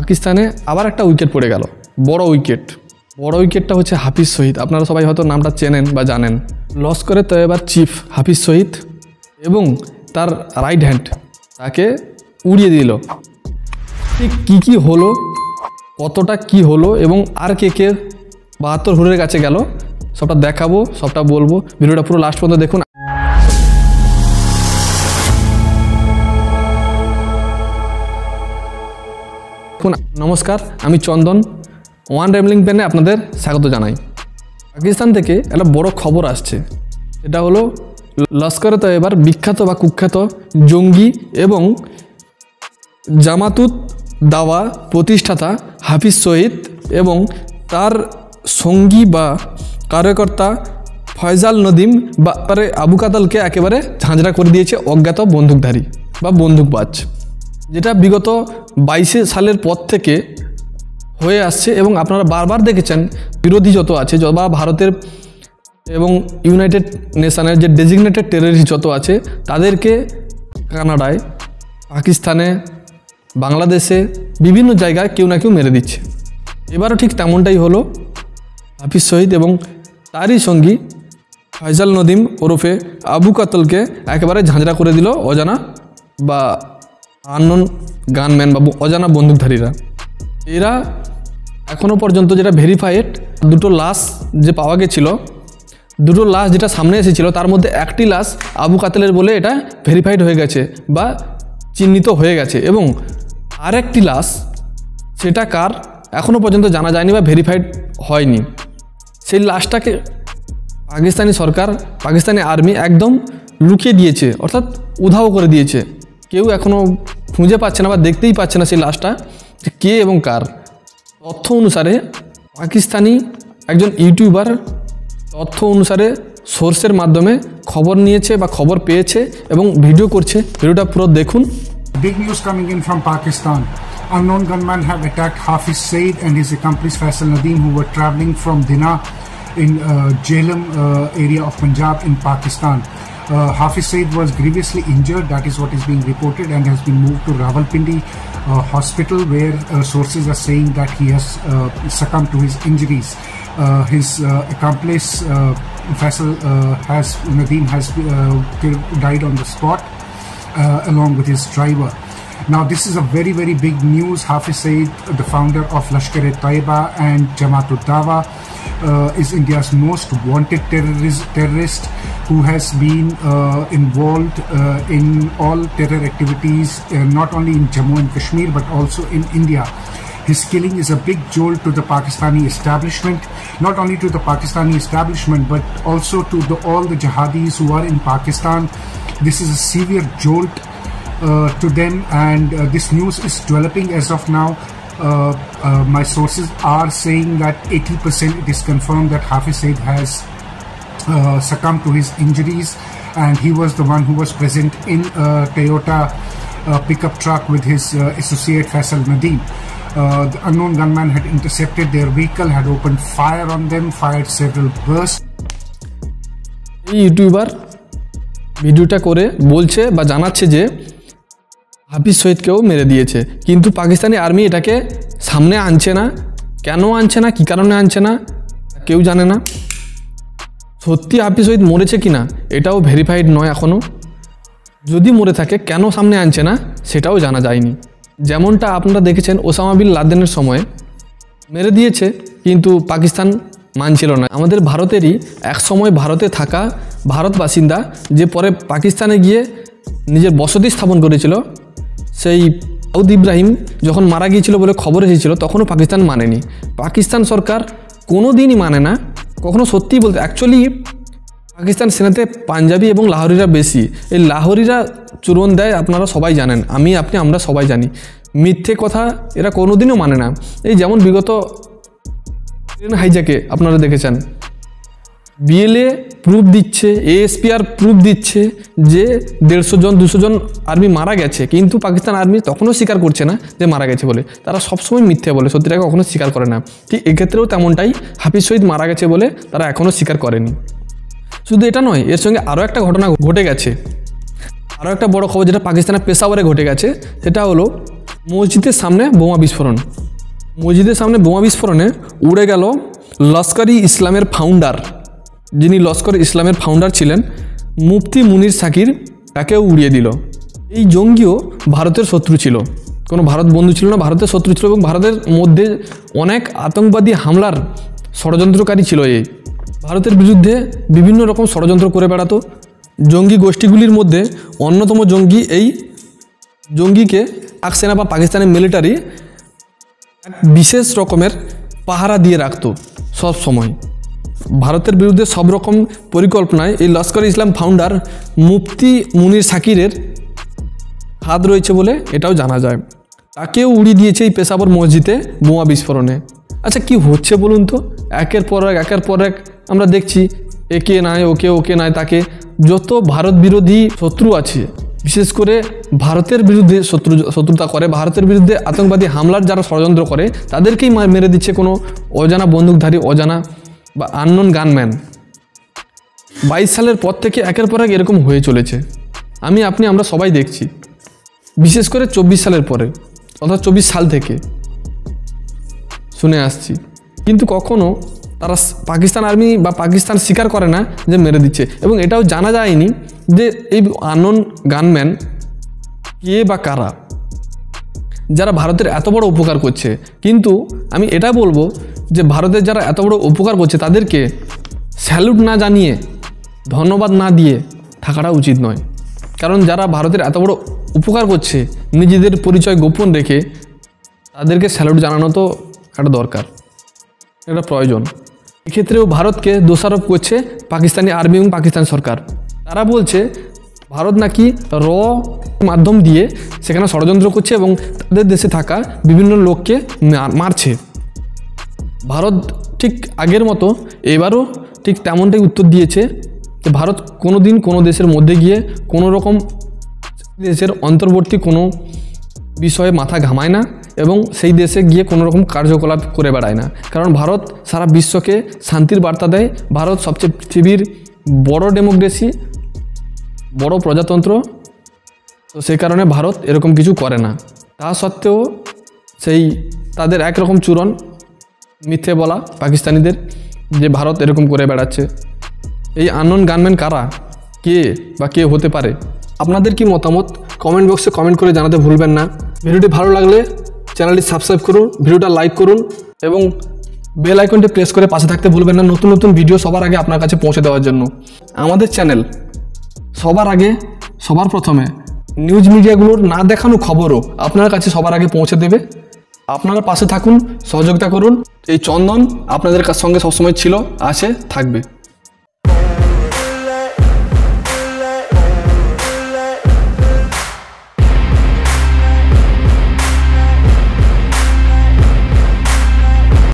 পাকিস্তানে আবার একটা উইকেট পড়ে গেল, বড় উইকেটটা হচ্ছে হাফিজ সঈদ। আপনারা সবাই হয়তো নামটা চেনেন বা জানেন। লস্করে তৈয়বার চিফ হাফিজ সঈদ এবং তার রাইট হ্যান্ড তাকে উড়িয়ে দিল। ঠিক কী হলো, কতটা কি হলো এবং আর কে 72 হুরের কাছে গেল, সবটা দেখাবো, সবটা বলবো। ভিডিওটা পুরো লাস্ট পর্যন্ত দেখুন। নমস্কার, আমি চন্দন, ওয়ান রেমলিং পেনে আপনাদের স্বাগত জানাই। পাকিস্তান থেকে একটা বড় খবর আসছে, এটা হলো লস্করে তৈয়বার বিখ্যাত বা কুখ্যাত জঙ্গি এবং জামাতুত দাওয়া প্রতিষ্ঠাতা হাফিজ সঈদ এবং তার সঙ্গী বা কার্যকর্তা ফয়জাল নদীম বা আবু কাতালকে একেবারে ঝাঁঝরা করে দিয়েছে অজ্ঞাত বন্দুকধারী বা বন্দুকবাজ, যেটা বিগত 22 সালের পর থেকে হয়ে আসছে। এবং আপনারা বারবার দেখেছেন বিরোধী যত আছে বা ভারতের এবং ইউনাইটেড নেশনের যে ডেজিগনেটেড টেররিস্ট যত আছে তাদেরকে কানাডায়, পাকিস্তানে, বাংলাদেশে বিভিন্ন জায়গায় কেউ না কেউ মেরে দিচ্ছে। এবারও ঠিক তেমনটাই হলো। হাফিজ সঈদ এবং তারই সঙ্গী ফয়জাল নদীম ওরফে আবু কাতলকে একেবারে ঝাঁঝরা করে দিল অজানা বা আননোন গানম্যান বা অজানা বন্দুকধারীরা। এরা এখনও পর্যন্ত যেটা ভেরিফাইড, দুটো লাশ যে পাওয়া গেছিল, দুটো লাশ যেটা সামনে এসেছিল তার মধ্যে একটি লাশ আবু কাতলের বলে এটা ভেরিফাইড হয়ে গেছে বা চিহ্নিত হয়ে গেছে, এবং আরেকটি লাশ সেটা কার এখনও পর্যন্ত জানা যায়নি বা ভেরিফাইড হয়নি। সেই লাশটাকে পাকিস্তানি সরকার, পাকিস্তানি আর্মি একদম লুকিয়ে দিয়েছে, অর্থাৎ উধাও করে দিয়েছে। কেউ এখনও খুঁজে পাচ্ছে না বা দেখতেই পাচ্ছে না সেই লাশটা কে এবং কার। তথ্য অনুসারে পাকিস্তানি একজন ইউটিউবার তথ্য অনুসারে সোর্সের মাধ্যমে খবর নিয়েছে বা খবর পেয়েছে এবং ভিডিও করছে। ভিডিওটা পুরো দেখুন। Big news coming in from Pakistan. Unknown gunmen have attacked Hafiz Saeed and his accomplice Faisal Nadeem, who were traveling from Dina in Jhelum area of Punjab in Pakistan. Hafiz Saeed was grievously injured, that is what is being reported, and has been moved to Rawalpindi hospital, where sources are saying that he has succumbed to his injuries. His accomplice Faisal Nadeem has died on the spot along with his driver. Now this is a very, very big news. Hafiz Saeed, the founder of Lashkar-e-Taiba and Jamaat-ud Dawa, is India's most wanted terrorist who has been involved in all terror activities, not only in Jammu and Kashmir but also in India. His killing is a big jolt to the Pakistani establishment, not only to the Pakistani establishment but also to all the jihadis who are in Pakistan. This is a severe jolt to them, and this news is developing as of now. My sources are saying that 80% it is confirmed that Hafiz Saeed has succumbed to his injuries, and he was the one who was present in a Toyota pickup truck with his associate Faisal Nadeem. The unknown gunman had intercepted their vehicle, had opened fire on them, fired several bursts. YouTuber ভিডিওটা করে বলছে বা জানাচ্ছে যে হাফিজ সঈদকেও মেরে দিয়েছে, কিন্তু Pakistani army এটাকে সামনে আনছে না। কেন আনছে না, কী কারণে আনছে না, কেউ জানে না। সত্যি হাফিজ সঈদ মরেছে কিনা এটাও ভেরিফাইড নয় এখনও। যদি মরে থাকে কেন সামনে আনছে না সেটাও জানা যায়নি। যেমনটা আপনারা দেখেছেন ওসামা বিন লাদেনের সময় মেরে দিয়েছে, কিন্তু পাকিস্তান মানছিল না। আমাদের ভারতেরই এক সময় ভারতে থাকা ভারত বাসিন্দা যে পরে পাকিস্তানে গিয়ে নিজের বসতি স্থাপন করেছিল, সেই দাউদ ইব্রাহিম যখন মারা গিয়েছিল বলে খবর এসেছিল, তখনও পাকিস্তান মানেনি। পাকিস্তান সরকার কোনো দিনই মানে না কখনো। সত্যিই বলতে অ্যাকচুয়ালি পাকিস্তান সেনাতে পাঞ্জাবি এবং লাহোরিরা বেশি। এই লাহোরিরা চূড়ন দেয়, আপনারা সবাই জানেন, আমি আপনি আমরা সবাই জানি। মিথ্যে কথা এরা কোনোদিনও মানে না। এই যেমন বিগত ট্রেন হাইজ্যাকে আপনারা দেখেছেন, বিএলএ প্রুফ দিচ্ছে, এএসপিআর প্রুফ দিচ্ছে যে 150 জন 200 জন আর্মি মারা গেছে, কিন্তু পাকিস্তান আর্মি তখনও স্বীকার করছে না যে মারা গেছে বলে। তারা সবসময় মিথ্যে বলে, সত্যিটাকে কখনো স্বীকার করে না। ঠিক এক্ষেত্রেও তেমনটাই, হাফিজ সঈদ মারা গেছে বলে তারা এখনও স্বীকার করেনি। শুধু এটা নয়, এর সঙ্গে আরও একটা ঘটনা ঘটে গেছে, আরও একটা বড় খবর যেটা পাকিস্তানের পেশাওয়ারে ঘটে গেছে। সেটা হলো মসজিদের সামনে বোমা বিস্ফোরণ। মসজিদের সামনে বোমা বিস্ফোরণে উড়ে গেল লস্কর-ই ইসলামের ফাউন্ডার, যিনি লস্কর ইসলামের ফাউন্ডার ছিলেন মুফতি মুনির সাকির, তাকেও উড়িয়ে দিল। এই জঙ্গিও ভারতের শত্রু ছিল, কোনো ভারত বন্ধু ছিল না, ভারতের শত্রু ছিল এবং ভারতের মধ্যে অনেক আতঙ্কবাদী হামলার ষড়যন্ত্রকারী ছিল। এই ভারতের বিরুদ্ধে বিভিন্ন রকম ষড়যন্ত্র করে বেড়াতো। জঙ্গি গোষ্ঠীগুলির মধ্যে অন্যতম জঙ্গি, এই জঙ্গিকে পাক সেনা বা পাকিস্তানের মিলিটারি এক বিশেষ রকমের পাহারা দিয়ে রাখত সব সময়। ভারতের বিরুদ্ধে সব রকম পরিকল্পনায় এই লস্কর ইসলাম ফাউন্ডার মুফতি মুনির সাকিরের হাত রয়েছে বলে এটাও জানা যায়। তাকেও উড়িয়ে দিয়েছে এই পেশাবর মসজিদে বোমা বিস্ফোরণে। আচ্ছা, কি হচ্ছে বলুন তো? একের পর এক আমরা দেখছি, একে নাই ওকে, ওকে নাই তাকে। যত ভারত বিরোধী শত্রু আছে, বিশেষ করে ভারতের বিরুদ্ধে শত্রুতা করে, ভারতের বিরুদ্ধে আতঙ্কবাদী হামলার যারা ষড়যন্ত্র করে, তাদেরকেই মেরে দিচ্ছে কোনো অজানা বন্দুকধারী, অজানা বা আননোন গানম্যান। 22 সালের পর থেকে একের পর এক এরকম হয়ে চলেছে। আমরা সবাই দেখছি, বিশেষ করে 24 সালের পরে, অর্থাৎ 24 সাল থেকে শুনে আসছি। কিন্তু কখনো তারা পাকিস্তান আর্মি বা পাকিস্তান স্বীকার করে না যে মেরে দিচ্ছে, এবং এটাও জানা যায়নি যে এই আননোন গানম্যান কে বা কারা, যারা ভারতের এত বড় উপকার করছে। কিন্তু আমি এটা বলবো যে ভারতের যারা এত বড় উপকার করছে তাদেরকে স্যালুট না জানিয়ে, ধন্যবাদ না দিয়ে থাকাটা উচিত নয়। কারণ যারা ভারতের এত বড় উপকার করছে নিজেদের পরিচয় গোপন রেখে, তাদেরকে স্যালুট জানানো তো একটা দরকার, এটা প্রয়োজন। এক্ষেত্রেও ভারতকে দোষারোপ করছে পাকিস্তানি আর্মি এবং পাকিস্তান সরকার। তারা বলছে ভারত নাকি মাধ্যম দিয়ে সেখানে ষড়যন্ত্র করছে এবং তাদের দেশে থাকা বিভিন্ন লোককে মারছে। ভারত ঠিক আগের মতো এবারও ঠিক তেমনটাই উত্তর দিয়েছে যে ভারত কোনো দিন কোনো দেশের মধ্যে গিয়ে কোনো রকম দেশের অন্তর্বর্তী কোনো বিষয়ে মাথা ঘামায় না এবং সেই দেশে গিয়ে কোনো রকম কার্যকলাপ করে বেড়ায় না। কারণ ভারত সারা বিশ্বকে শান্তির বার্তা দেয়। ভারত সবচেয়ে পৃথিবীর বড় ডেমোক্রেসি, বড় প্রজাতন্ত্র, তো সেই কারণে ভারত এরকম কিছু করে না। তা সত্ত্বেও সেই তাদের একরকম চূড়ন মিথ্যে বলা পাকিস্তানিদের যে ভারত এরকম করে বেড়াচ্ছে। এই আননোন গানম্যান কারা, কে বা কে হতে পারে? আপনাদের কি মতামত কমেন্ট বক্সে কমেন্ট করে জানাতে ভুলবেন না। ভিডিওটি ভালো লাগলে চ্যানেলটি সাবস্ক্রাইব করুন, ভিডিওটা লাইক করুন এবং বেল আইকনটি প্রেস করে পাশে থাকতে ভুলবেন না নতুন নতুন ভিডিও সবার আগে আপনার কাছে পৌঁছে দেওয়ার জন্য। আমাদের চ্যানেল সবার আগে, সবার প্রথমে নিউজ মিডিয়াগুলোর না দেখানো খবরও আপনার কাছে সবার আগে পৌঁছে দেবে। আপনারা পাশে থাকুন, সহযোগিতা করুন। এই চন্দন আপনাদের সঙ্গে সবসময় ছিল, আছে, থাকবে।